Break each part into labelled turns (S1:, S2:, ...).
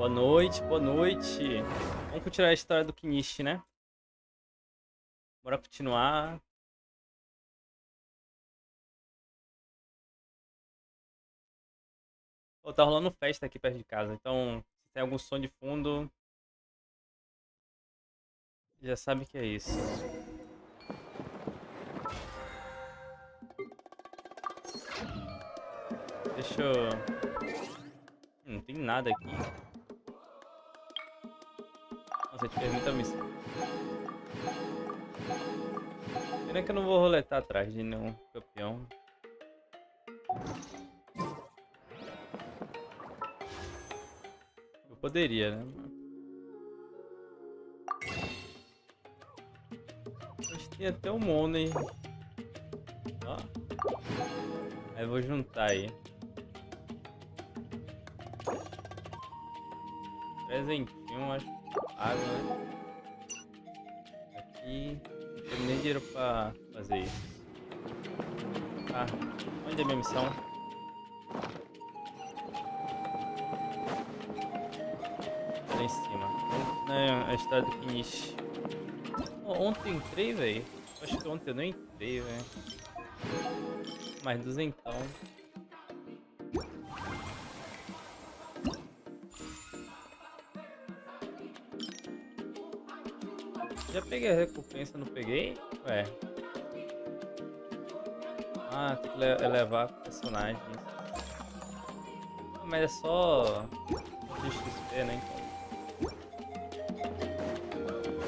S1: Boa noite, boa noite. Vamos continuar a história do Kinishi, né? Bora continuar. Pô, tá rolando festa aqui perto de casa, então se tem algum som de fundo, já sabe que é isso. Deixa eu... Não tem nada aqui. Nossa, te pergunta a missão. Pena que eu não vou roletar atrás de nenhum campeão. Eu poderia, né? Mas tem até um money. Ó. Aí eu vou juntar aí. Presentinho, acho. Água, né? Aqui. Não tenho nem dinheiro pra fazer isso. Ah, onde é a minha missão? Lá em cima. A história do Kinishi. Oh, ontem eu entrei, velho. Acho que ontem eu não entrei, velho. Mais duzentão. Já peguei a recompensa, não peguei? Ué. Ah, tem que elevar personagens. Mas é só XP, né?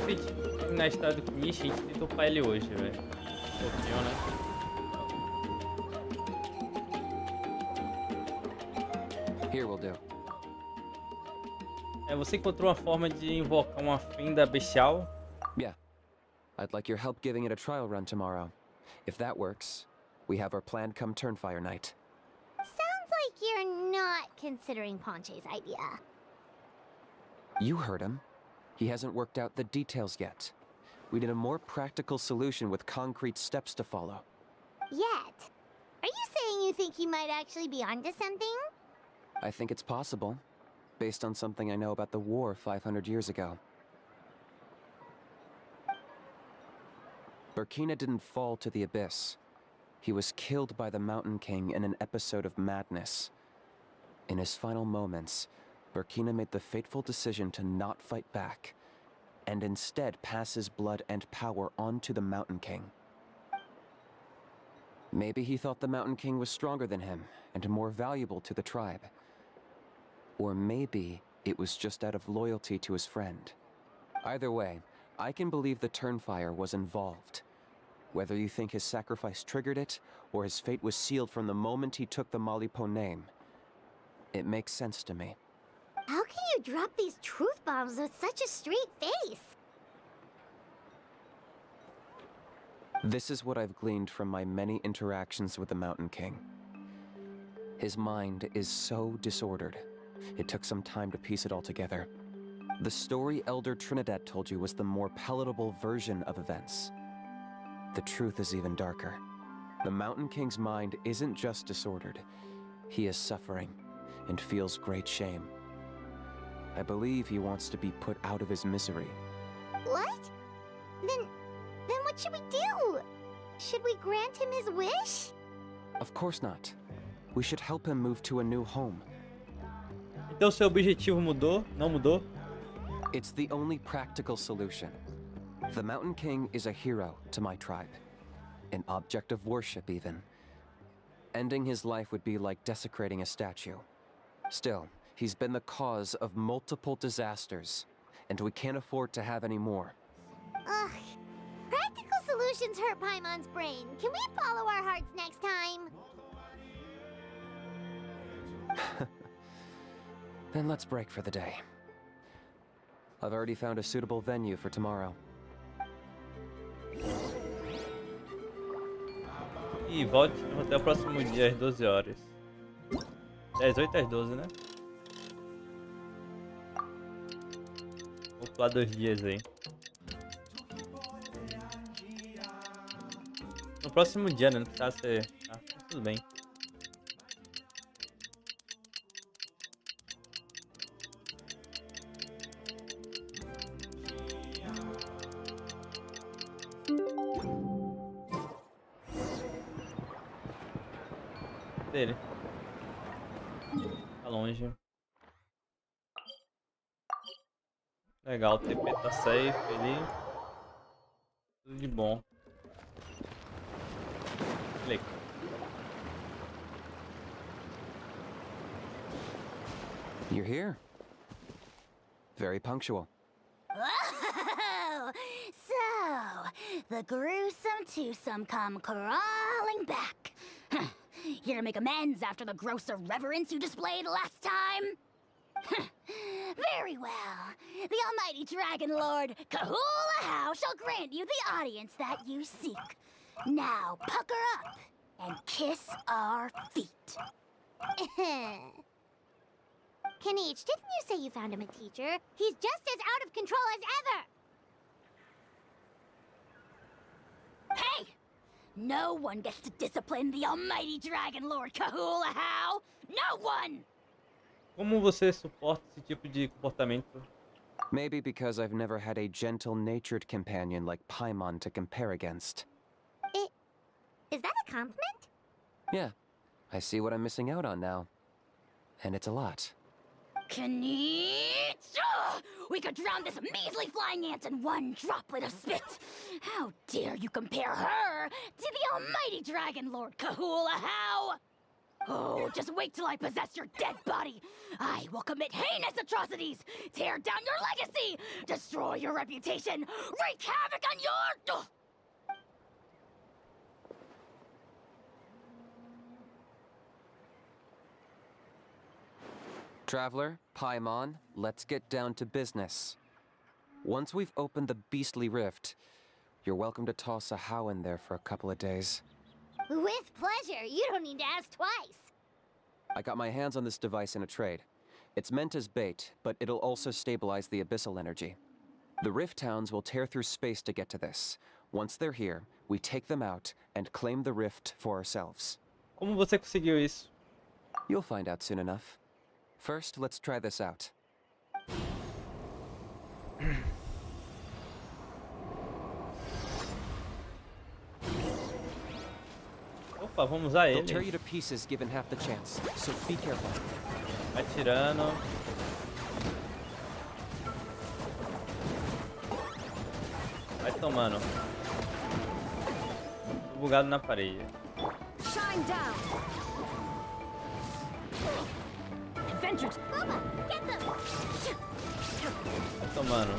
S1: Então. Na história do Kinishi, a gente tentou upar ele hoje, velho. Um pouquinho, né?
S2: Here will do.
S1: É, você encontrou uma forma de invocar uma fenda bestial?
S2: Yeah. I'd like your help giving it a trial run tomorrow. If that works, we have our plan come Turnfire night.
S3: Sounds like you're not considering Ponche's idea.
S2: You heard him. He hasn't worked out the details yet. We need a more practical solution with concrete steps to follow.
S3: Yet? Are you saying you think he might actually be onto something?
S2: I think it's possible, based on something I know about the war 500 years ago. Burkina didn't fall to the abyss. He was killed by the Mountain King in an episode of madness. In his final moments, Burkina made the fateful decision to not fight back, and instead pass his blood and power on to the Mountain King. Maybe he thought the Mountain King was stronger than him, and more valuable to the tribe. Or maybe it was just out of loyalty to his friend. Either way, I can believe the Turnfire was involved. Whether you think his sacrifice triggered it, or his fate was sealed from the moment he took the Malipo name, it makes sense to me.
S3: How can you drop these truth bombs with such a straight face?
S2: This is what I've gleaned from my many interactions with the Mountain King. His mind is so disordered. It took some time to piece it all together. The story Elder Trinidad told you was the more palatable version of events. The truth is even darker. The Mountain King's mind isn't just disordered. He is suffering and feels great shame. I believe he wants to be put out of his misery.
S3: What? Then what should we do? Should we grant him his wish?
S2: Of course not. We should help him move to a new home.
S1: Então seu objetivo mudou? Não mudou?
S2: It's the only practical solution. The Mountain King is a hero to my tribe. An object of worship, even. Ending his life would be like desecrating a statue. Still, he's been the cause of multiple disasters, and we can't afford to have any more.
S3: Ugh. Practical solutions hurt Paimon's brain. Can we follow our hearts next time?
S2: Then let's break for the day. I've already found a suitable venue for tomorrow.
S1: E volte até o próximo dia às 12 horas. Das 8 às 12, né? Vou pular 2 dias aí. No próximo dia, né? Não precisa ser... Ah, tudo bem. dele. Tá longe. Legal, o TP tá safe ali. Tudo de bom. Clica.
S2: You're here. Very punctual.
S3: Oh, so the gruesome twosome come crawling back. Here to make amends after the gross irreverence you displayed last time? Very well. The almighty Dragon Lord, Coalla How, shall grant you the audience that you seek. Now pucker up and kiss our feet. Kanich, didn't you say you found him a teacher? He's just as out of control as ever! Hey! No one gets to discipline the almighty Dragon Lord Coalla How! No one!
S1: Como você suporta esse tipo de comportamento?
S2: Maybe because I've never had a gentle-natured companion like Paimon to compare against.
S3: Is that a compliment?
S2: Yeah, I see what I'm missing out on now. And it's a lot.
S3: Kanich! We could drown this measly flying ant in one droplet of spit! How dare you compare her to the almighty Dragon Lord Coalla How! Oh, just wait till I possess your dead body! I will commit heinous atrocities, tear down your legacy, destroy your reputation, wreak havoc on your...
S2: Traveler, Paimon, let's get down to business. Once we've opened the beastly rift, you're welcome to toss a How in there for a couple of days.
S3: With pleasure, you don't need to ask twice.
S2: I got my hands on this device in a trade. It's meant as bait, but it'll also stabilize the abyssal energy. The rift towns will tear through space to get to this. Once they're here, we take them out and claim the rift for ourselves.
S1: Como você conseguiu isso?
S2: You'll find out soon enough. First, let's try this out.
S1: Opa, vamos usar
S2: They'll tear
S1: ele.
S2: you to pieces given half the chance, so be careful.
S1: Vai tirando. Vai tomando. Tô bugado na parede.
S3: Shine down. Adventures. Mama, get them.
S1: Vai tomando.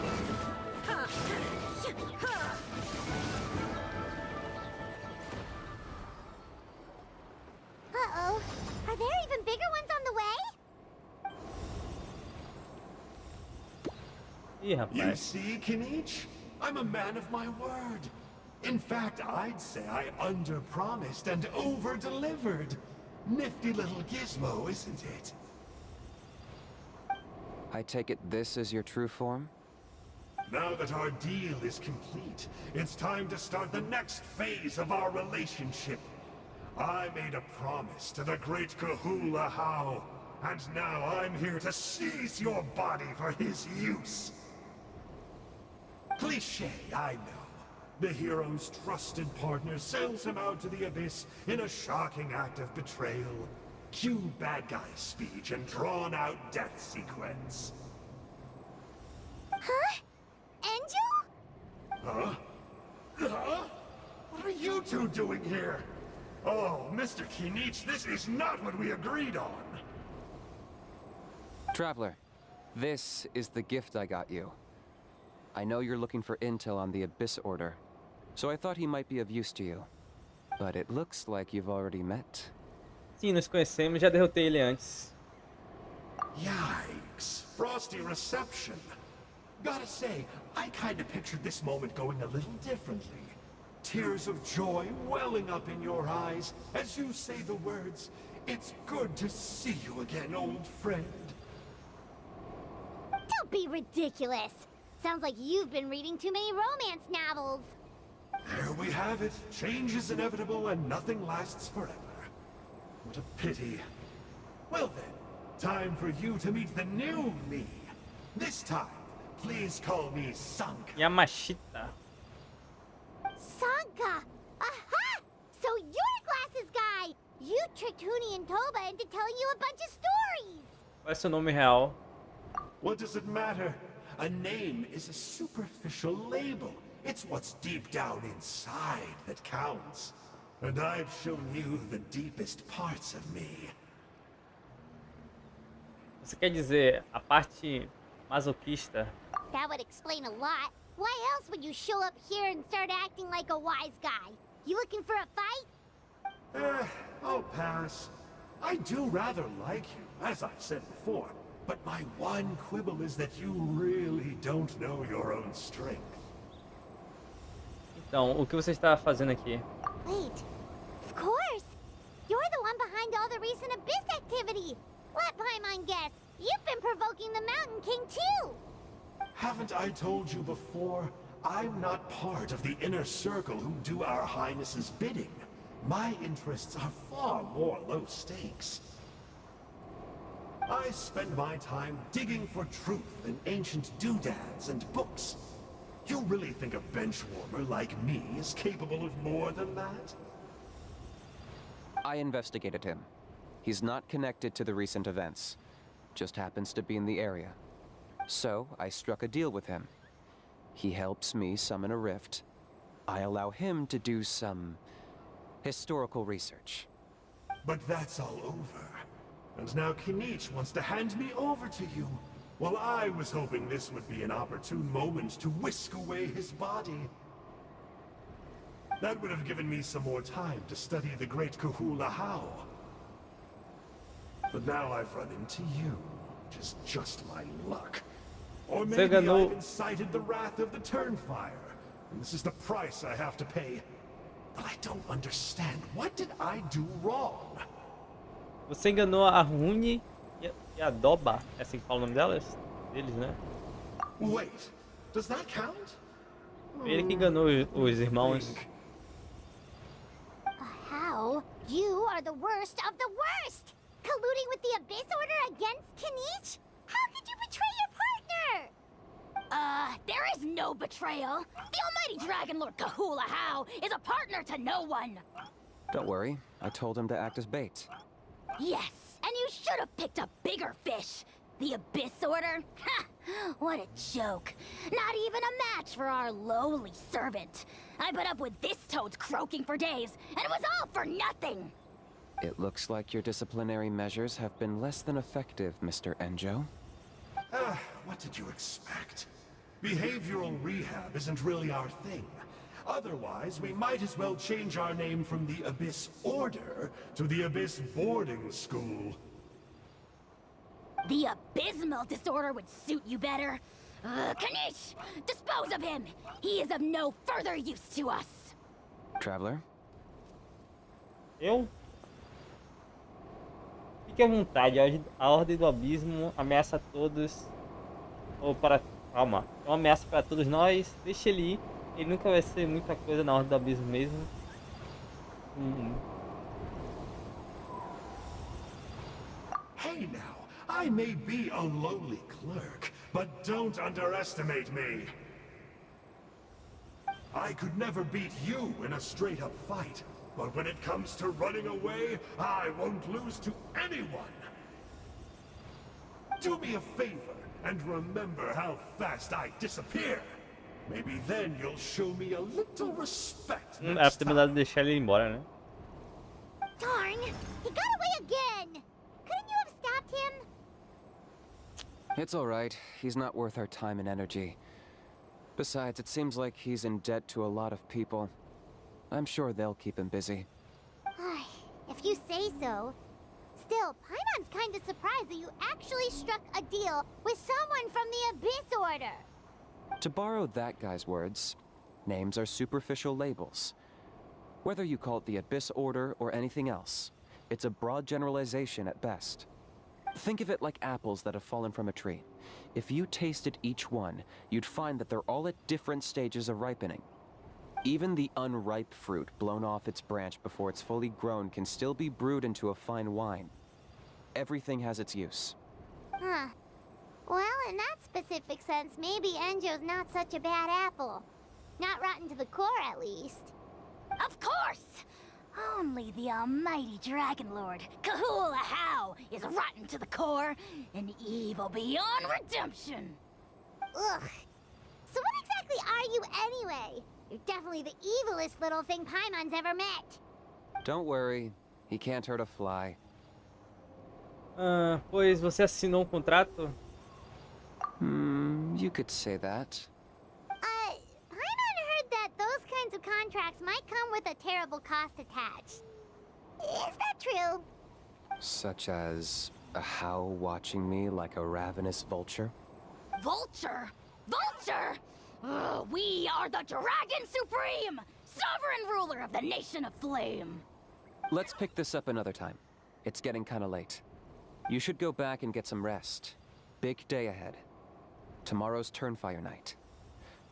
S3: Uh-oh. Are there even bigger ones on the way?
S1: Ih,
S4: You
S1: rapaz.
S4: see, Kanich? I'm a man of my word. In fact, I'd say I under-promised and over-delivered. Nifty little gizmo, isn't it?
S2: I take it this is your true form?
S4: Now that our deal is complete, it's time to start the next phase of our relationship. I made a promise to the great Coalla How, and now I'm here to seize your body for his use. Cliché, I know. The hero's trusted partner sells him out to the abyss in a shocking act of betrayal. Cue bad guy speech and drawn-out death sequence.
S3: Huh? Angel?
S4: Huh? Huh? What are you two doing here? Oh, Mr. Kanich, this is not what we agreed on.
S2: Traveler, this is the gift I got you. I know you're looking for intel on the Abyss Order, so I thought he might be of use to you. But it looks like you've already met.
S1: Sim, nos conhecemos, já derrotei ele antes.
S4: Yikes. Frosty reception. Gotta say, I kinda pictured this moment going a little differently. Tears of joy welling up in your eyes as you say the words, "It's good to see you again, old friend."
S3: Don't be ridiculous. Sounds like you've been reading too many romance novels.
S4: There we have it. Change is inevitable and nothing lasts forever. What a pity. Well then, time for you to meet the new me. This time, please call me Sunk.
S1: Yamashita.
S3: Sanka! Aha! So you're the glasses guy! You tricked
S5: Toonie and Toba into telling you a bunch of stories.
S1: Qual é seu nome real?
S4: What does it matter? A name is a superficial label. It's what's deep down inside that counts. And I've shown you the deepest parts of me.
S1: Você quer dizer a parte masoquista?
S5: That would explain a lot. Why else would you show up here and start acting like a wise guy? You looking for a fight?
S4: I'll pass. I do rather like you, as I've said before. But my one quibble is that you really don't know your own strength.
S1: Então, o que você está fazendo aqui?
S5: Wait, of course! You're the one behind all the recent Abyss activity! Let Paimon guess, you've been provoking the Mountain King too!
S4: Haven't I told you before? I'm not part of the inner circle who do our Highness's bidding. My interests are far more low stakes. I spend my time digging for truth in ancient doodads and books. You really think a benchwarmer like me is capable of more than that?
S2: I investigated him. He's not connected to the recent events. Just happens to be in the area. So, I struck a deal with him. He helps me summon a rift. I allow him to do some historical research.
S4: But that's all over. And now Kinich wants to hand me over to you. Well, I was hoping this would be an opportune moment to whisk away his body. That would have given me some more time to study the great Coalla how. But now I've run into you, which is just my luck. Or maybe I've incited the wrath of the Turnfire, and this is the price I have to pay. But I don't understand. What did I do wrong?
S1: Você enganou a Rune e a Doba. É assim que fala o nome delas? Deles, né?
S4: Wait, does that count?
S1: Foi ele que enganou os irmãos.
S5: How? You are the worst of the worst! Colluding with the Abyss Order against Kinich? How could you betray your partner?
S3: There is no betrayal. The almighty Dragon Lord Coalla how is a partner to no one.
S2: Don't worry, I told him to act as bait.
S3: Yes, and you should have picked a bigger fish. The Abyss Order? Ha! What a joke. Not even a match for our lowly servant. I put up with this toad's croaking for days, and it was all for nothing.
S2: It looks like your disciplinary measures have been less than effective, Mr. Enjo.
S4: What did you expect? Behavioral rehab isn't really our thing. Otherwise, we might as well change our name from the Abyss Order to the Abyss Boarding School.
S3: The abysmal disorder would suit you better. Kinich! Dispose of him! He is of no further use to us!
S2: Traveler?
S1: Eu? Fique à vontade, a Ordem do Abismo ameaça a todos. Ou para. Calma, é uma ameaça para todos nós. Deixa ele ir. Ele nunca vai ser muita coisa na Ordem do Abismo mesmo.
S4: Hey now, I may be a lowly clerk, but don't underestimate me. I could never beat you in a straight-up fight, but when it comes to running away, I won't lose to anyone. Do me a favor and remember how fast I disappear. Maybe then you'll show me a little respect
S1: Era
S4: next
S1: ter mandado
S4: time.
S1: deixar ele ir embora, né?
S5: Darn! He got away again! Couldn't you have stopped him?
S2: It's all right. He's not worth our time and energy. Besides, it seems like he's in debt to a lot of people. I'm sure they'll keep him busy.
S5: If you say so. Still, Paimon's kinda surprised that you actually struck a deal with someone from the Abyss Order.
S2: To borrow that guy's words, names are superficial labels. Whether you call it the Abyss Order or anything else, it's a broad generalization at best. Think of it like apples that have fallen from a tree. If you tasted each one, you'd find that they're all at different stages of ripening. Even the unripe fruit blown off its branch before it's fully grown can still be brewed into a fine wine. Everything has its use.
S5: Huh. Well, in that specific sense, maybe Enjo's not such a bad apple. Not rotten to the core, at least.
S3: Of course! Only the almighty Dragon Lord, Coalla How, is rotten to the core and evil beyond redemption.
S5: Ugh. So what exactly are you anyway? You're definitely the evilest little thing Paimon's ever met.
S2: Don't worry, he can't hurt a fly.
S1: Pois você assinou contrato?
S2: You could say that.
S5: Paimon heard that those kinds of contracts might come with a terrible cost attached. Is that true?
S2: Such as a How watching me like a ravenous vulture?
S3: Vulture? Vulture? We are the Dragon Supreme, sovereign ruler of the Nation of Flame.
S2: Let's pick this up another time. It's getting kinda late. You should go back and get some rest. Big day ahead. Tomorrow's Turnfire night.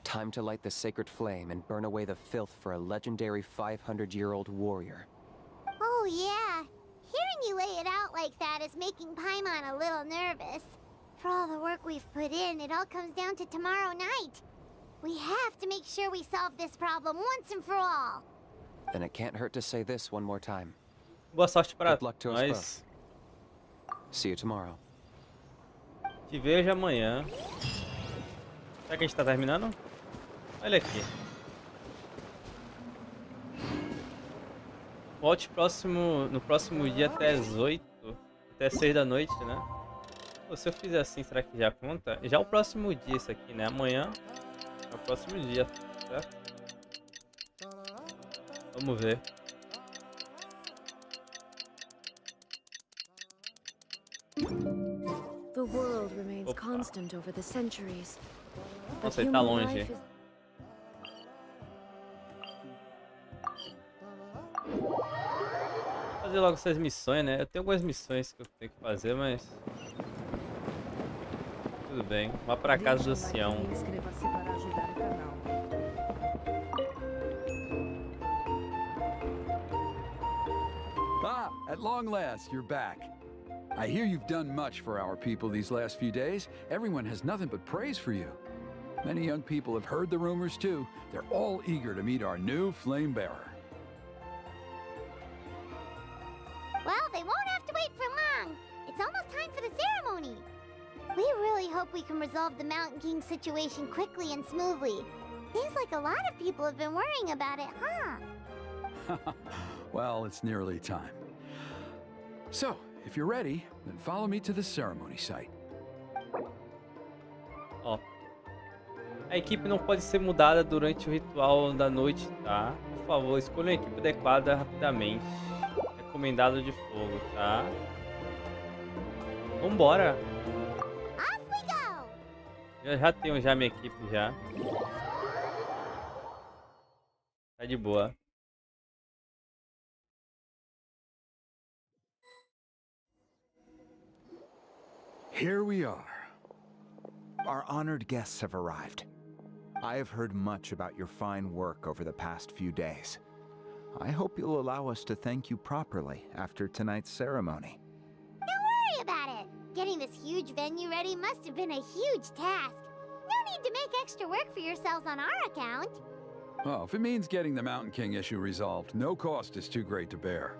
S2: Time to light the sacred flame and burn away the filth for a legendary 500-year-old warrior.
S5: Oh yeah. Hearing you lay it out like that is making Paimon a little nervous. For all the work we've put in, it all comes down to tomorrow night. We have to make sure we solve this problem once and for all.
S2: Then it can't hurt to say this one more time.
S1: Boa sorte para
S2: Good luck to us
S1: nós.
S2: both. See you tomorrow.
S1: Te vejo amanhã. Será que a gente tá terminando? Olha aqui. Volte no próximo dia até as 8, até 6 da noite, né? Pô, se eu fizer assim, será que já conta? Já o próximo dia isso aqui, né? Amanhã é o próximo dia, certo? Vamos ver.
S6: The world remains
S1: Opa.
S6: constant over the centuries. But
S1: Nossa, ele tá
S6: human
S1: longe.
S6: life is...
S1: Fazer logo essas missões, né? Eu tenho algumas missões que eu tenho que fazer, mas... Tudo bem. Vá pra casa do ancião.
S7: Inscreva-se para ajudar o canal.
S8: Ah, at long last, you're back. I hear you've done much for our people these last few days. Everyone has nothing but praise for you. Many young people have heard the rumors too. They're all eager to meet our new flame bearer.
S5: Well, they won't have to wait for long. It's almost time for the ceremony. We really hope we can resolve the Mountain King situation quickly and smoothly. Seems like a lot of people have been worrying about it, huh?
S8: Well, it's nearly time. So, if you're ready, then follow me to the ceremony site.
S1: Ó. A equipe não pode ser mudada durante o ritual da noite, tá? Por favor, escolha uma equipe adequada rapidamente. Recomendado de fogo, tá? Vambora!
S5: Off we go!
S1: Eu já tenho minha equipe já. Tá de boa.
S9: Here we are. Our honored guests have arrived. I have heard much about your fine work over the past few days. I hope you'll allow us to thank you properly after tonight's ceremony.
S5: Don't worry about it. Getting this huge venue ready must have been a huge task. No need to make extra work for yourselves on our account.
S8: Well, if it means getting the Mountain King issue resolved, no cost is too great to bear.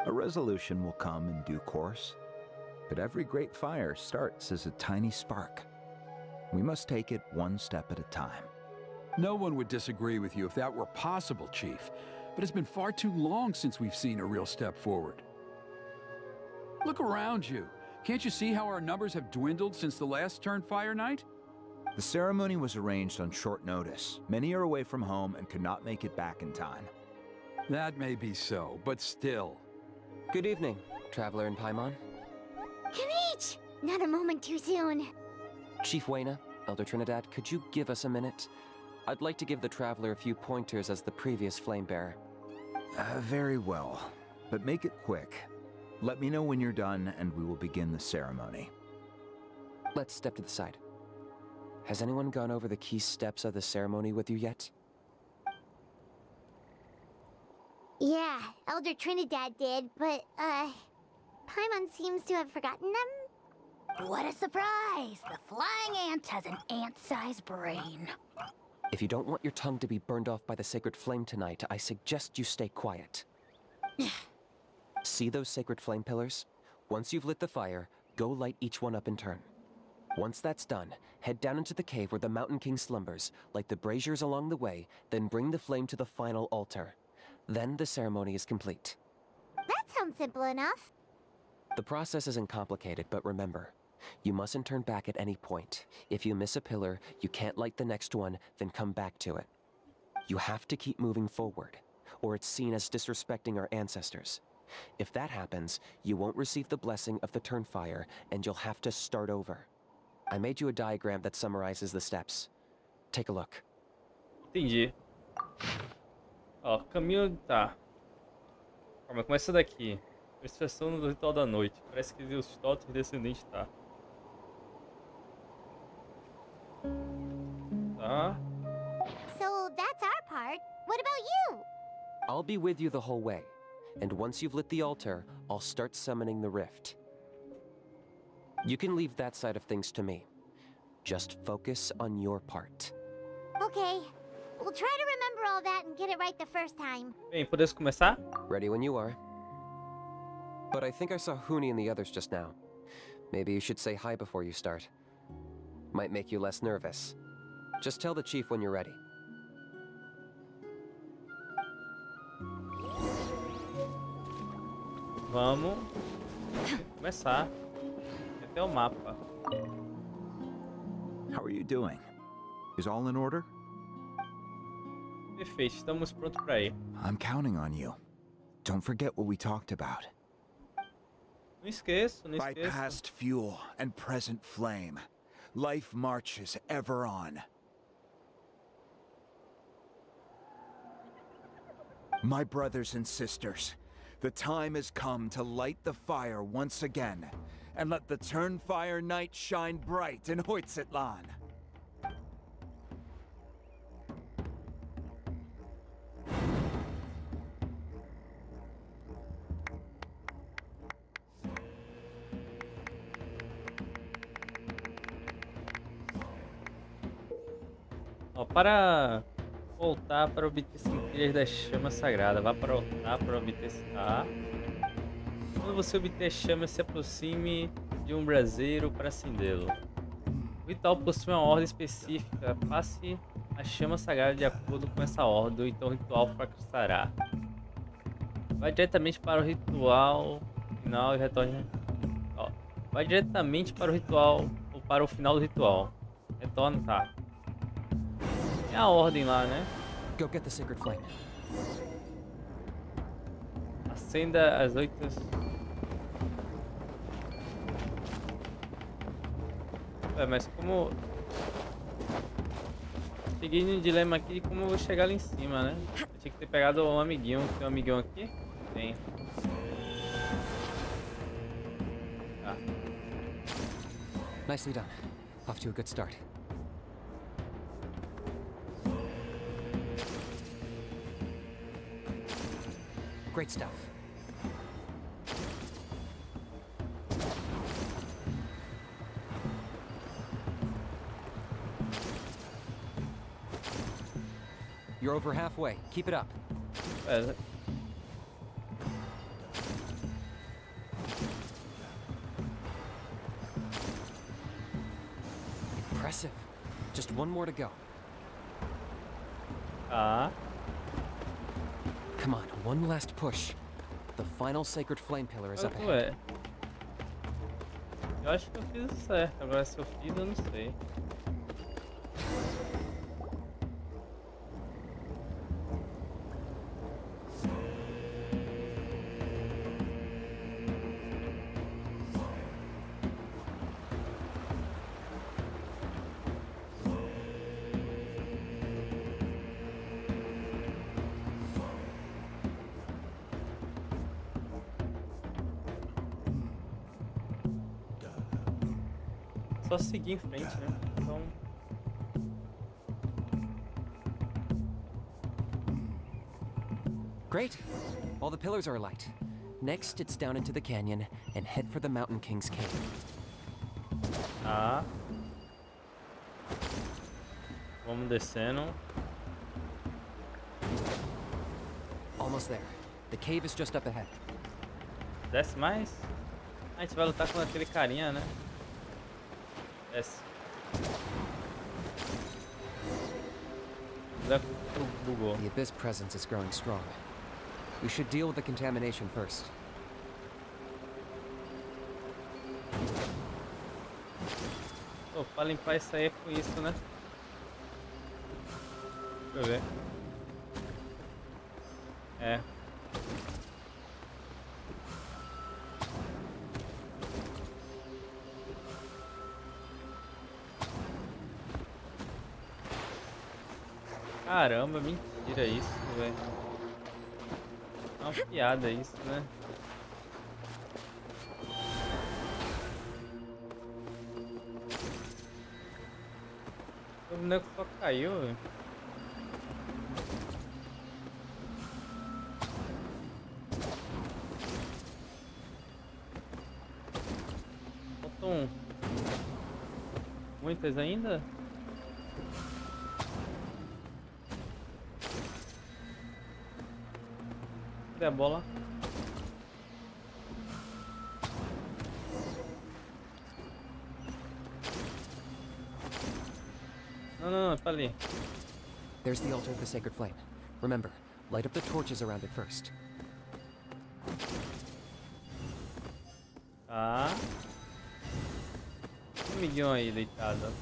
S9: A resolution will come in due course, but every great fire starts as a tiny spark. We must take it one step at a time.
S8: No one would disagree with you if that were possible, Chief, but it's been far too long since we've seen a real step forward. Look around you. Can't you see how our numbers have dwindled since the last Turnfire night?
S9: The ceremony was arranged on short notice. Many are away from home and could not make it back in time.
S8: That may be so, but still.
S2: Good evening, Traveler in Paimon.
S5: Kinich! Not a moment too soon.
S2: Chief Wayna, Elder Trinidad, could you give us a minute? I'd like to give the Traveler a few pointers as the previous flame bearer.
S9: Very well, but make it quick. Let me know when you're done and we will begin the ceremony.
S2: Let's step to the side. Has anyone gone over the key steps of the ceremony with you yet?
S5: Yeah, Elder Trinidad did, but, Paimon seems to have forgotten them.
S3: What a surprise! The flying ant has an ant-sized brain.
S2: If you don't want your tongue to be burned off by the sacred flame tonight, I suggest you stay quiet. See those sacred flame pillars? Once you've lit the fire, go light each one up in turn. Once that's done, head down into the cave where the Mountain King slumbers, light the braziers along the way, then bring the flame to the final altar. Then the ceremony is complete.
S5: That sounds simple enough.
S2: The process isn't complicated, but remember, you mustn't turn back at any point. If you miss a pillar, you can't light the next one, then come back to it. You have to keep moving forward, or it's seen as disrespecting our ancestors. If that happens, you won't receive the blessing of the turn fire, and you'll have to start over. I made you a diagram that summarizes the steps. Take a look.
S1: Entendi. Ó, caminho... Tá. Calma, começa daqui. Prestação do ritual da noite. Parece que os totos descendentes tá. Tá.
S5: So that's our part. What about you?
S2: I'll be with you the whole way, and once you've lit the altar, I'll start summoning the rift. You can leave that side of things to me. Just focus on your part.
S5: Okay. We'll try to remember all that and get it right the first time.
S1: Bem, podemos começar?
S2: Ready when you are. But I think I saw Huni and the others just now. Maybe you should say hi before you start. Might make you less nervous. Just tell the chief when you're ready.
S1: Vamos começar. Até o mapa.
S9: How are you doing? Is all in order?
S1: Perfeito, estamos prontos para ir.
S9: I'm counting on you. Don't forget what we talked about.
S1: Não esqueço, não
S9: By
S1: esqueço.
S9: past fuel and present flame, life marches ever on. My brothers and sisters, the time has come to light the fire once again, and let the Turnfire night shine bright in Hoytzitlan.
S1: Ó, para voltar para obter centelhas da chama sagrada. Vá para o altar para obter... Tá. Quando você obter a chama, se aproxime de um braseiro para acendê-lo. O ritual possui uma ordem específica. Passe a chama sagrada de acordo com essa ordem, então o ritual fracassará. Vai diretamente para o ritual final e retorne... Ó, vai diretamente para o ritual ou para o final do ritual. Retorna, tá. É a ordem lá, né?
S2: Go get the sacred flame.
S1: Acenda as 8. Mas como... Cheguei num dilema aqui de como eu vou chegar lá em cima, né? Eu tinha que ter pegado um amiguinho. Tem um amiguinho aqui? Tem. Tá.
S2: Nicely done. Off to a good start. Great stuff. You're over halfway. Keep it up. Impressive. Just one more to go. Come on, one last push. The final sacred flame pillar is up ahead.
S1: Ué. Eu acho que eu fiz certo. Agora se eu fiz, eu não sei. Só seguir em frente, né? Então...
S2: Great. All the pillars are alight. Next, it's down into the canyon and head for the Mountain King's cave.
S1: Tá. Vamos descendo.
S2: Almost there. The cave is just up ahead.
S1: Desce mais. A gente vai lutar com aquele carinha, né? Desce. Bugou.
S2: The abyss presence is growing strong. We should deal with the contamination first.
S1: Pô, pra limpar isso aí é com isso, né? Deixa eu ver. É. Caramba, mentira isso, velho. É uma piada isso, né? O boneco só caiu, velho. Faltam muitas ainda? Cadê a bola? Não, tá ali.
S2: There's the altar of the sacred flame. Remember, light up the torches around it first.
S1: Tá. Um amiguinho aí deitado.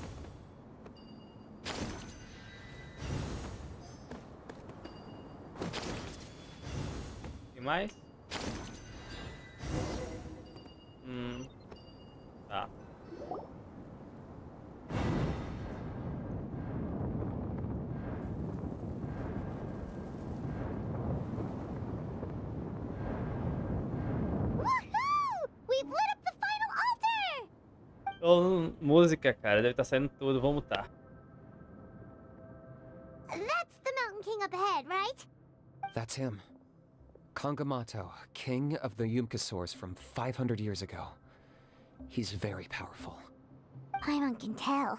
S1: Tem mais? Tá.
S5: We've lit up the final altar!
S1: Oh, música, cara. Deve estar saindo tudo. Vamos mutar.
S5: That's the Mountain King up ahead, right?
S2: That's him. Kangamato, king of the Yumkasaurs from 500 years ago. He's very powerful.
S5: Paimon can tell.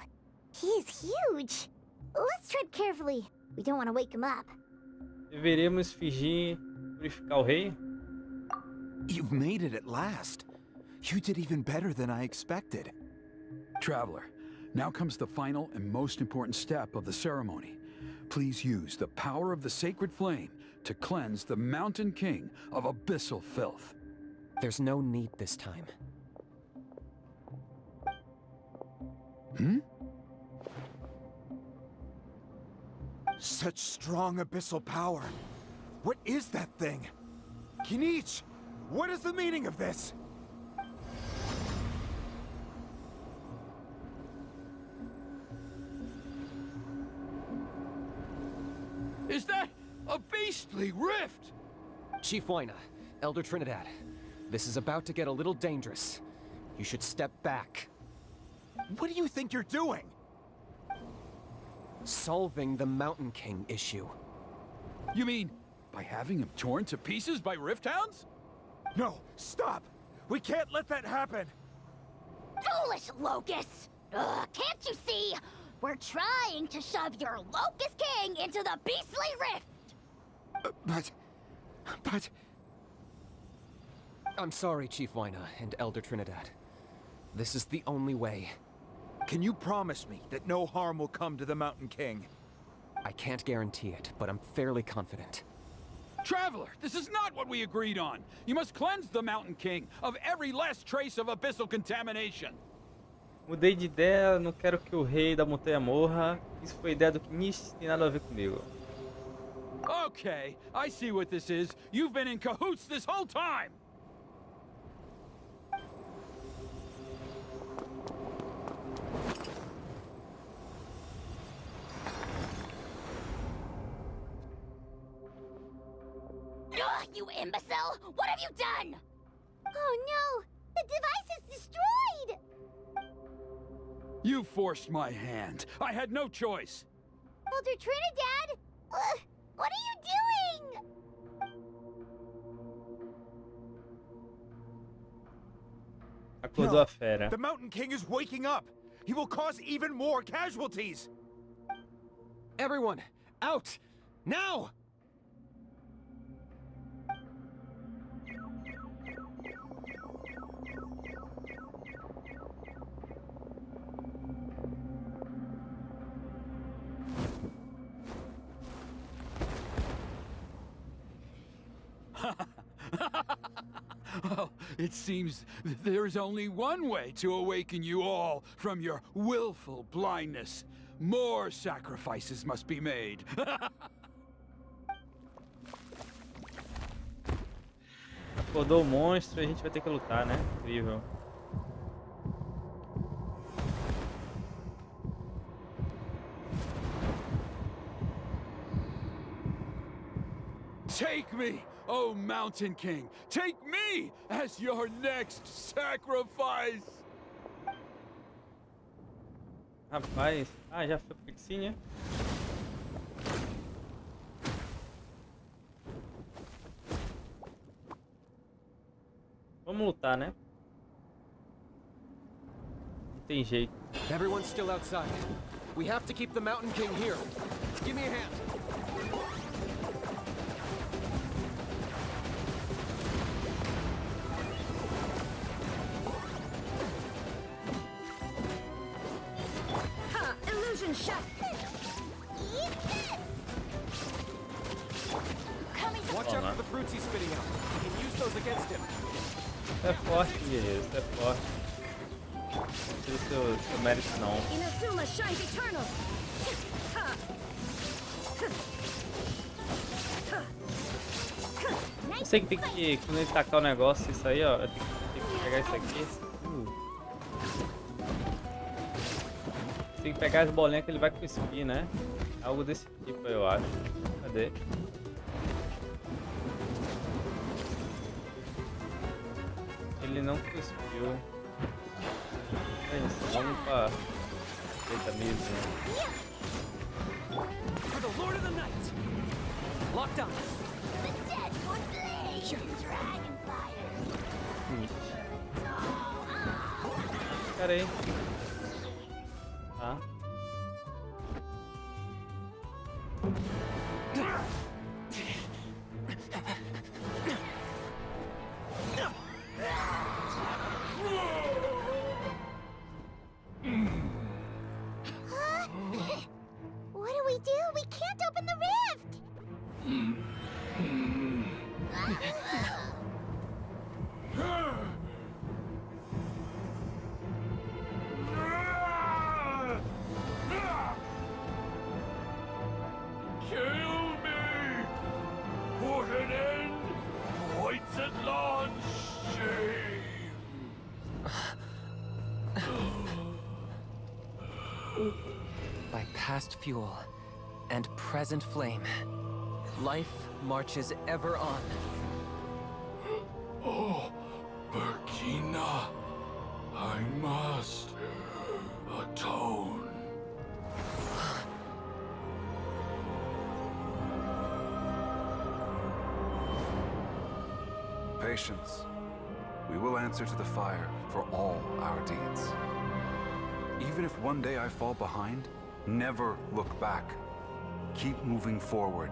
S5: He is huge. Let's tread carefully. We don't want to wake him up.
S1: Deveríamos fingir purificar o rei?
S9: You've made it at last. You did even better than I expected.
S8: Traveler, now comes the final and most important step of the ceremony. Please use the power of the sacred flame to cleanse the Mountain King of abyssal filth.
S2: There's no need this time.
S9: Such strong abyssal power. What is that thing? Kinich, what is the meaning of this?
S8: Is that a beastly rift?
S2: Chief Huayna, Elder Trinidad, this is about to get a little dangerous. You should step back.
S9: What do you think you're doing?
S2: Solving the Mountain King issue.
S8: You mean by having him torn to pieces by rift hounds?
S9: No, stop! We can't let that happen!
S3: Foolish Locust! Ugh, can't you see? We're trying to shove your Locust King into the beastly rift!
S9: But...
S2: I'm sorry, Chief Huayna and Elder Trinidad. This is the only way.
S9: Can you promise me that no harm will come to the Mountain King?
S2: I can't guarantee it, but I'm fairly confident.
S8: Traveler, this is not what we agreed on. You must cleanse the Mountain King of every last trace of abyssal contamination.
S1: Mudei de ideia, não quero que o rei da montanha morra. Isso foi ideia do Kinich, tem nada a ver comigo.
S8: Okay, I see what this is. You've been in cahoots this whole time!
S3: Ugh, you imbecile! What have you done?
S5: Oh no! The device is destroyed!
S8: You forced my hand. I had no choice.
S5: Elder Trinidad! What are you doing?
S1: Acordou a fera.
S9: The Mountain King is waking up! He will cause even more casualties!
S2: Everyone, out! Now!
S8: Well, it seems there's only one way to awaken you all from your willful blindness. More sacrifices must be made.
S1: Acordou o monstro e a gente vai ter que lutar, né? Incrível.
S8: Take me, oh Mountain King! Take me as your next sacrifice!
S1: Rapaz, já foi pro Pixinha. Vamos lutar, né? Não tem jeito.
S2: Everyone's still outside. We have to keep the Mountain King here. Give me a hand.
S6: Ha! Illusion shot!
S2: Watch out for the fruits he's spitting out. We can use those against him.
S1: Isso é forte, guerreiro. Isso é forte. Não tira seu mérito, não.
S6: Inazuma shines eternal! Ha!
S1: Eu sei que tem que, quando ele tacar o negócio, isso aí, ó, eu tenho que pegar isso aqui. Tem que pegar as bolinhas que ele vai cuspir, né? Algo desse tipo, eu acho. Cadê? Ele não cuspiu. É isso, vamos pra... Eita mesmo.
S2: For the Lord of the Night! Locked on!
S1: Espera aí. Tá.
S5: What do we do? We can't open the rift!
S4: Kill me! Put an end! Points at launch! Shame!
S2: By past fuel and present flame, life marches ever on.
S4: Oh, Burkina, I must atone.
S10: Patience. We will answer to the fire for all our deeds. Even if one day I fall behind, never look back. Keep moving forward,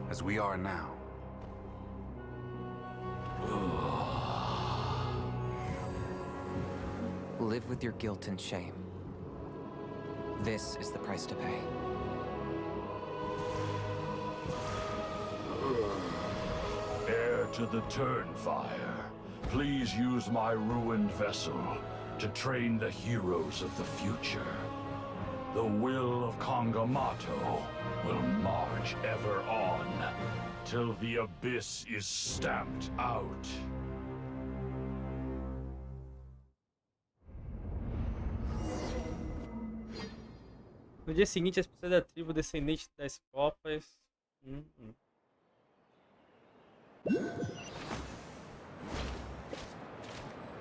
S10: as we are now.
S2: Live with your guilt and shame. This is the price to pay.
S4: Heir to the Turnfire, please use my ruined vessel to train the heroes of the future. The will of Kangamato will march ever on, till the abyss is stamped out.
S1: No dia seguinte, as pessoas da tribo descendente das copas.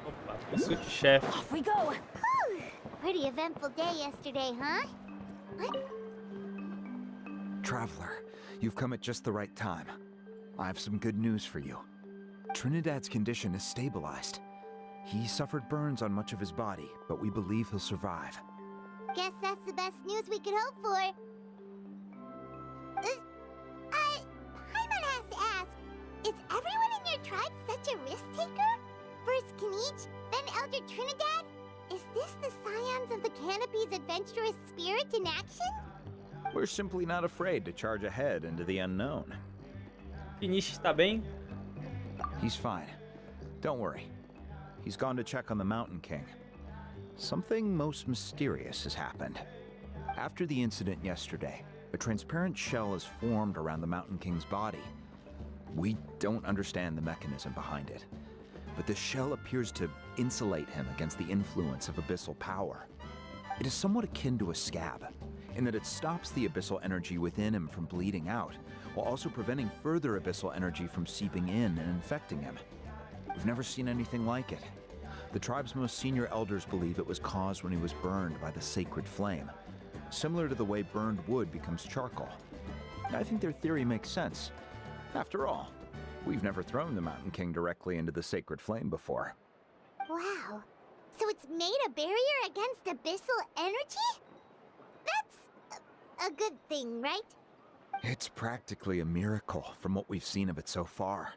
S1: Opa, consulte o chefe.
S5: Off we go! Whew. Pretty eventful day yesterday, huh? What?
S9: Traveler, you've come at just the right time. I have some good news for you. Trinidad's condition is stabilized. He suffered burns on much of his body, but we believe he'll survive.
S5: Guess that's the best news we could hope for. Is everyone in your tribe such a risk-taker? First Kinich, then Elder Trinidad? Is this the scions of the Canopy's adventurous spirit in action?
S9: We're simply not afraid to charge ahead into the unknown.
S1: Finish está bem?
S9: He's fine. Don't worry. He's gone to check on the Mountain King. Something most mysterious has happened. After the incident yesterday, a transparent shell is formed around the Mountain King's body. We don't understand the mechanism behind it, but the shell appears to insulate him against the influence of abyssal power. It is somewhat akin to a scab, in that it stops the abyssal energy within him from bleeding out, while also preventing further abyssal energy from seeping in and infecting him. We've never seen anything like it. The tribe's most senior elders believe it was caused when he was burned by the sacred flame, similar to the way burned wood becomes charcoal. I think their theory makes sense. After all, we've never thrown the Mountain King directly into the sacred flame before.
S5: Wow. So it's made a barrier against abyssal energy? That's a good thing, right?
S9: It's practically a miracle from what we've seen of it so far.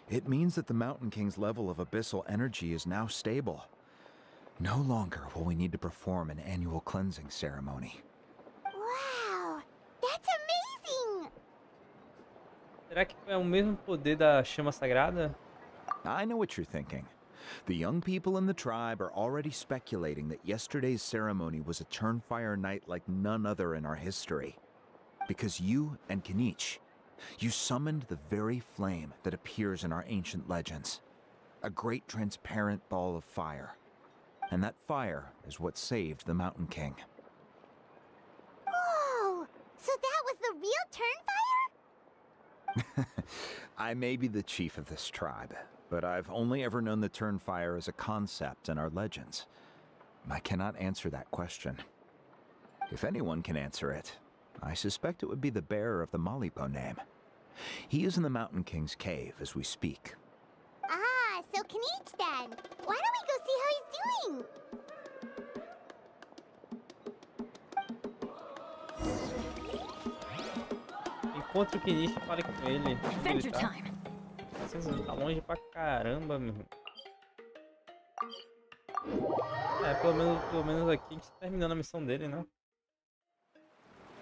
S9: It means that the Mountain King's level of abyssal energy is now stable. No longer will we need to perform an annual cleansing ceremony.
S5: Wow, that's amazing!
S1: Será que é o mesmo poder da chama sagrada?
S9: I know what you're thinking. The young people in the tribe are already speculating that yesterday's ceremony was a Turnfire night like none other in our history. Because you and Kinich, you summoned the very flame that appears in our ancient legends. A great transparent ball of fire. And that fire is what saved the Mountain King.
S5: Whoa! So that was the real Turnfire?
S9: I may be the chief of this tribe, but I've only ever known the Turnfire as a concept in our legends. I cannot answer that question. If anyone can answer it, I suspect it would be the bearer of the Malipo name. He is in the Mountain King's cave as we speak.
S5: Ah, so Kinich then. Why don't we go see how he's doing?
S1: Encontre o Kinish e fale com ele.
S6: Adventure time.
S1: Nossa, tá longe pra caramba, meu. É, pelo menos aqui a gente tá terminando a missão dele, né?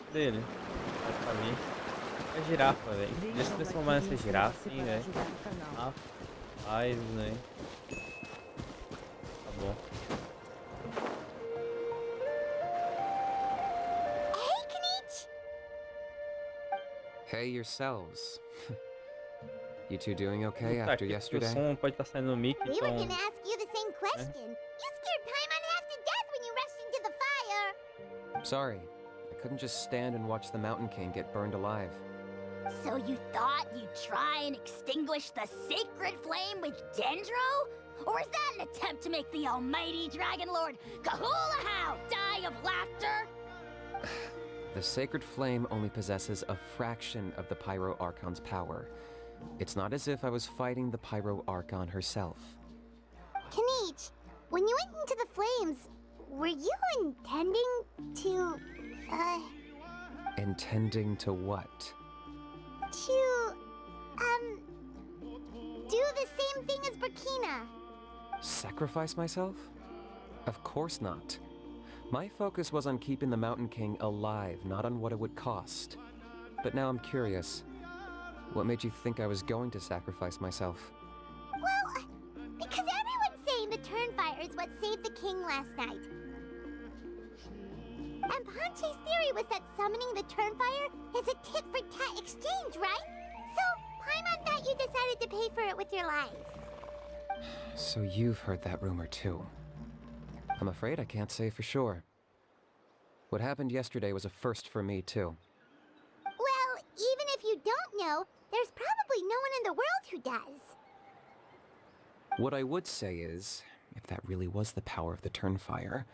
S1: Cadê ele? Vai pra ali. É girafa, velho. Deixa eu transformar nessa girafa, hein, velho. Rapaz, velho. Tá bom.
S5: Hey, Kinich!
S2: Hey yourselves. You two doing okay
S1: Tá,
S2: after
S1: aqui, o
S2: yesterday?
S1: som pode estar saindo no mic,
S5: We were
S1: então...
S5: gonna ask you the same question. You scared Paimon half to death when you rushed into the fire.
S2: Sorry, I couldn't just stand and watch the Mountain King get burned alive.
S3: So you thought you'd try and extinguish the sacred flame with Dendro? Or is that an attempt to make the almighty Dragon Lord Coalla die of laughter?
S2: The sacred flame only possesses a fraction of the Pyro Archon's power. It's not as if I was fighting the Pyro Archon herself.
S5: Kinich, when you went into the flames, were you intending to,
S2: Intending to what?
S5: do the same thing as Burkina?
S2: Sacrifice myself? Of course not. My focus was on keeping the Mountain King alive, not on what it would cost. But now I'm curious. What made you think I was going to sacrifice myself?
S5: Well, because everyone's saying the Turnfire is what saved the king last night. And Ponche's theory was that summoning the Turnfire is a tit-for-tat exchange, right? So, Paimon thought you decided to pay for it with your life.
S2: So you've heard that rumor too. I'm afraid I can't say for sure. What happened yesterday was a first for me too.
S5: Well, even if you don't know, there's probably no one in the world who does.
S2: What I would say is, if that really was the power of the Turnfire,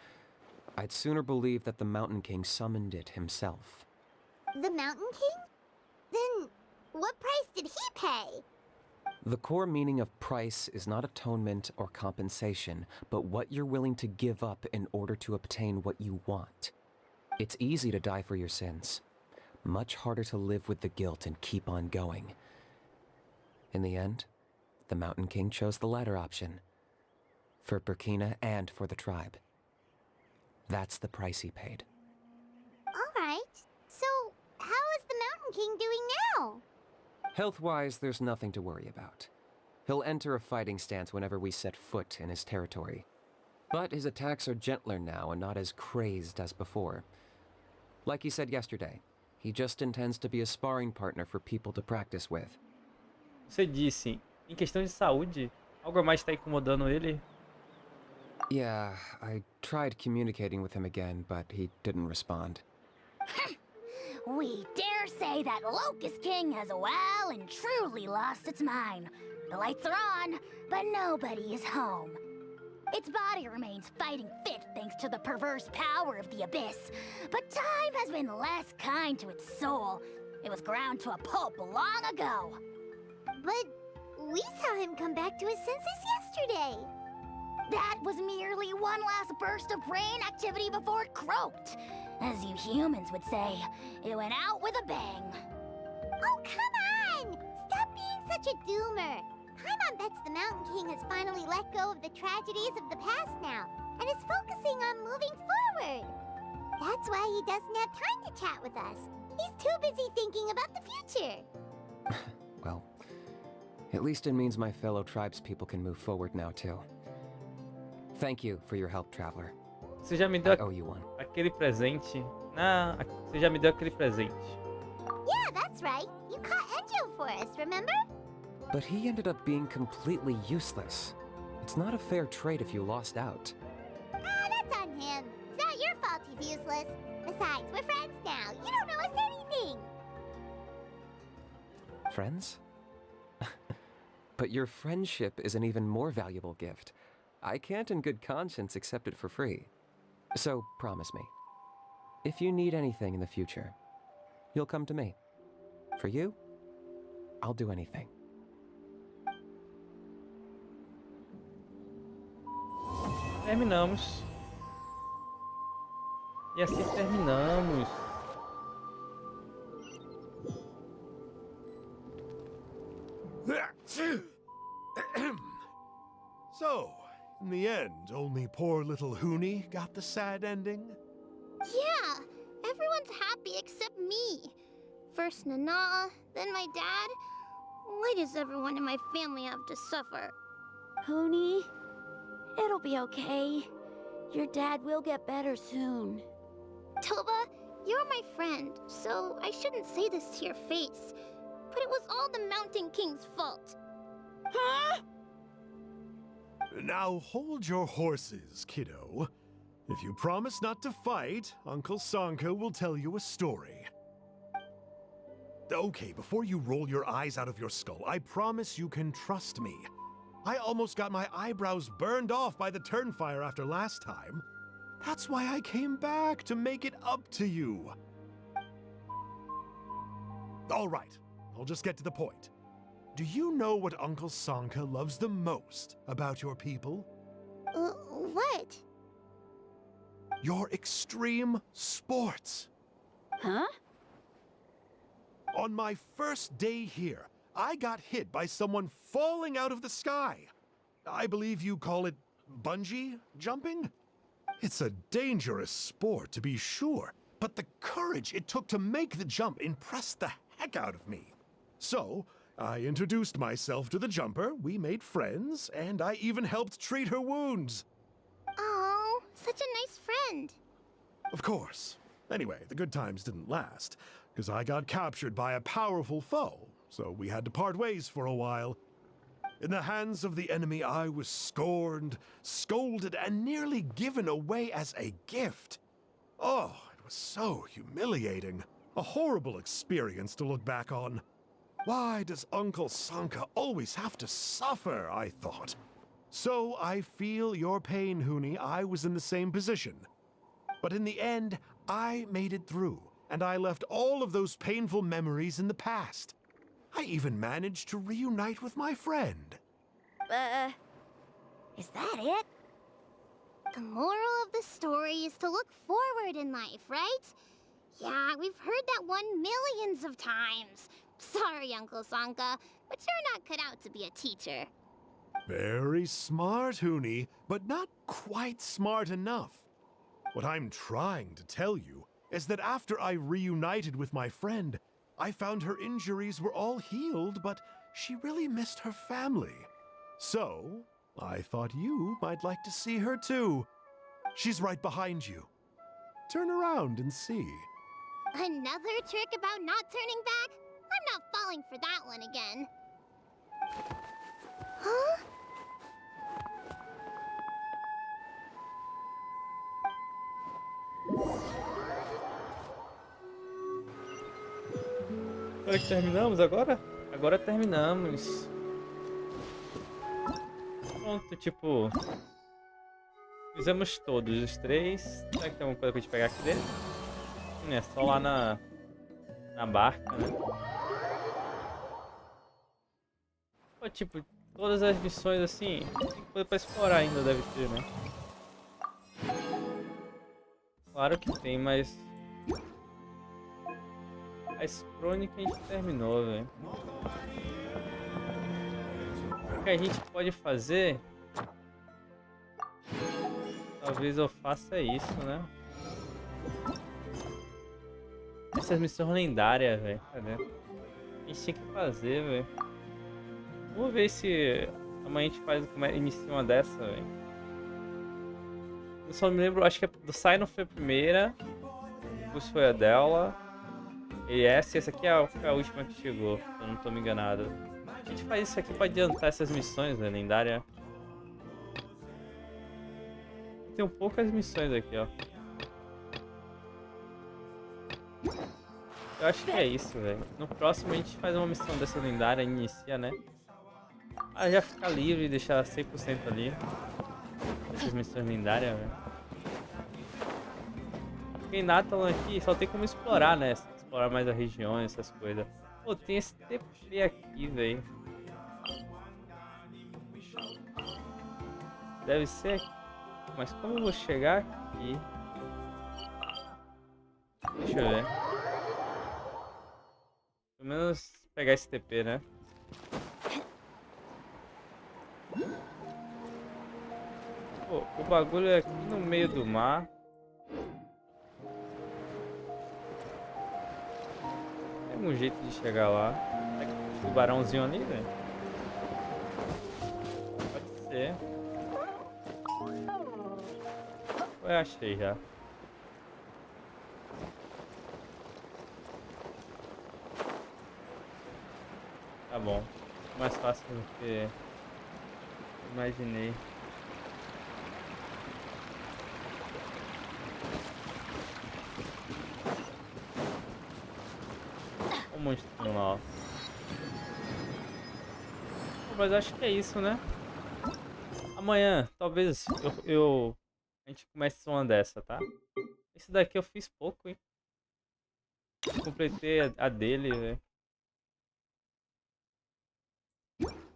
S2: I'd sooner believe that the Mountain King summoned it himself.
S5: The Mountain King? Then, what price did he pay?
S2: The core meaning of price is not atonement or compensation, but what you're willing to give up in order to obtain what you want. It's easy to die for your sins. Much harder to live with the guilt and keep on going. In the end, the Mountain King chose the latter option. For Burkina and for the tribe. That's the price he paid.
S5: Alright, so how is the Mountain King doing now?
S2: Health-wise, there's nothing to worry about. He'll enter a fighting stance whenever we set foot in his territory. But his attacks are gentler now and not as crazed as before. Like he said yesterday, he just intends to be a sparring partner for people to practice with.
S1: Você disse, em questão de saúde, algo a mais está incomodando ele?
S2: Yeah, I tried communicating with him again, but he didn't respond.
S3: We dare say that Locust King has well and truly lost its mind. The lights are on, but nobody is home. Its body remains fighting fit thanks to the perverse power of the Abyss, but time has been less kind to its soul. It was ground to a pulp long ago.
S5: But we saw him come back to his senses yesterday.
S3: That was merely one last burst of brain activity before it croaked. As you humans would say, it went out with a bang.
S5: Oh, come on! Stop being such a doomer. Paimon bets the Mountain King has finally let go of the tragedies of the past now, and is focusing on moving forward. That's why he doesn't have time to chat with us. He's too busy thinking about the future.
S2: Well, at least it means my fellow tribespeople can move forward now, too. Thank you for your help, Traveler.
S1: Você já me deu
S2: I owe you one.
S1: aquele presente? Você já me deu aquele presente.
S5: Yeah, that's right. You caught Enjo for us, remember?
S2: But he ended up being completely useless. It's not a fair trade if you lost out.
S5: Ah, that's on him. It's not your fault he's useless. Besides, we're friends now. You don't owe us anything.
S2: Friends? But your friendship is an even more valuable gift. I can't in good conscience accept it for free. So, promise me. If you need anything in the future, you'll come to me. For you, I'll do anything.
S1: Terminamos. E assim terminamos.
S4: So, in the end, only poor little Huni got the sad ending?
S5: Yeah, everyone's happy except me. First Nana, then my dad. Why does everyone in my family have to suffer?
S3: Huni, it'll be okay. Your dad will get better soon.
S5: Toba, you're my friend, so I shouldn't say this to your face. But it was all the Mountain King's fault.
S3: Huh?
S4: Now hold your horses, kiddo. If you promise not to fight, Uncle Sanka will tell you a story. Okay, before you roll your eyes out of your skull, I promise you can trust me. I almost got my eyebrows burned off by the turnfire after last time. That's why I came back, to make it up to you. All right, I'll just get to the point. Do you know what Uncle Sanka loves the most about your people?
S5: What?
S4: Your extreme sports.
S3: Huh?
S4: On my first day here, I got hit by someone falling out of the sky. I believe you call it bungee jumping? It's a dangerous sport, to be sure, but the courage it took to make the jump impressed the heck out of me. So, I introduced myself to the jumper, we made friends, and I even helped treat her wounds.
S5: Oh, such a nice friend.
S4: Of course. Anyway, the good times didn't last, because I got captured by a powerful foe, so we had to part ways for a while. In the hands of the enemy, I was scorned, scolded, and nearly given away as a gift. Oh, it was so humiliating. A horrible experience to look back on. Why does Uncle Sanka always have to suffer, I thought. So I feel your pain, Huni. I was in the same position. But in the end, I made it through, and I left all of those painful memories in the past. I even managed to reunite with my friend.
S3: Is that it?
S5: The moral of the story is to look forward in life, right? Yeah, we've heard that one millions of times. Sorry, Uncle Sanka, but you're not cut out to be a teacher.
S4: Very smart, Huni, but not quite smart enough. What I'm trying to tell you is that after I reunited with my friend, I found her injuries were all healed, but she really missed her family. So, I thought you might like to see her too. She's right behind you. Turn around and see.
S5: Another trick about not turning back? I'm not falling for that one again. Huh?
S1: Será que terminamos agora? Agora terminamos. Pronto, tipo... Fizemos todos os 3. Será que tem alguma coisa pra gente pegar aqui dele? É só lá na barca, né? Pô, tipo, todas as missões assim, tem coisa pra explorar ainda, deve ter, né? Claro que tem, mas... As crônicas a gente terminou, velho. O que a gente pode fazer... Talvez eu faça isso, né? Essas missões lendárias, velho. Cadê? A gente tinha que fazer, velho. Vamos ver se amanhã a gente faz, inicia uma dessa, velho. Eu só me lembro, acho que do Sai foi a primeira. Depois foi a dela. E essa aqui é a última que chegou, se eu não tô me enganado. A gente faz isso aqui pra adiantar essas missões, né, lendárias. Tem poucas missões aqui, ó. Eu acho que é isso, velho. No próximo a gente faz uma missão dessa lendária, inicia, né? Ah, já ficar livre e deixar 100% ali. Essas missões lendárias, velho. Porque em Natlan aqui só tem como explorar, né? Explorar mais a região, essas coisas. Pô, tem esse TP aqui, velho. Deve ser aqui. Mas como eu vou chegar aqui? Deixa eu ver. Pelo menos pegar esse TP, né? Pô, o bagulho é aqui no meio do mar. Tem um jeito de chegar lá. Será que tem um tubarãozinho ali, velho? Pode ser. Eu achei já. Tá bom. Mais fácil do que imaginei. O monstro lá, ó. Mas acho que é isso, né? Amanhã, talvez a gente comece uma dessa, tá? Esse daqui eu fiz pouco, hein? Completei a dele, velho.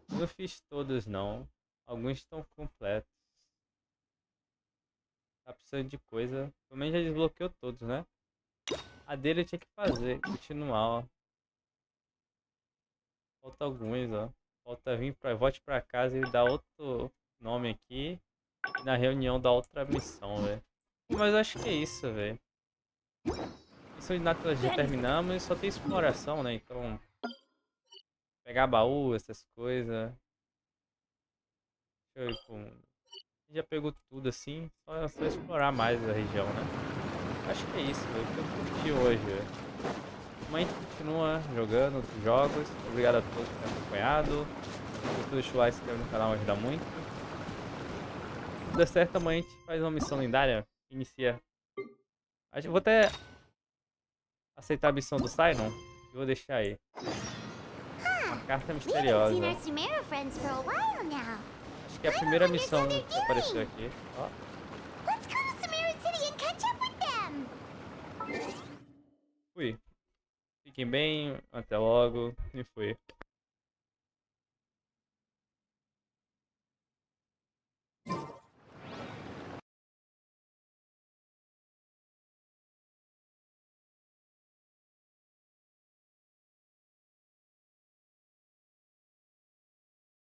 S1: Não fiz todos, não. Alguns estão completos. Tá precisando de coisa. Também já desbloqueou todos, né? A dele eu tinha que fazer. Continuar, ó. Falta alguns, ó. Falta vir pra... Volte pra casa e dar outro nome aqui. E na reunião da outra missão, velho. Mas acho que é isso, velho. Missão de Natlan já terminamos. Só tem exploração, né? Então... Pegar baú, essas coisas. Deixa eu ir com... Já pegou tudo assim. Só explorar mais a região, né? Acho que é isso, velho. Que eu curti hoje, velho. Amanhã a gente continua jogando outros jogos. Obrigado a todos por terem acompanhado. Se gostou, deixa o like, se inscreve no canal, ajuda muito. Se der certo, amanhã a gente faz uma missão lendária. Inicia. Eu vou até aceitar a missão do Sidon e vou deixar aí. Uma carta misteriosa. Acho que é a primeira missão que apareceu aqui. Ó. Fui. Fiquem bem, até logo e fui.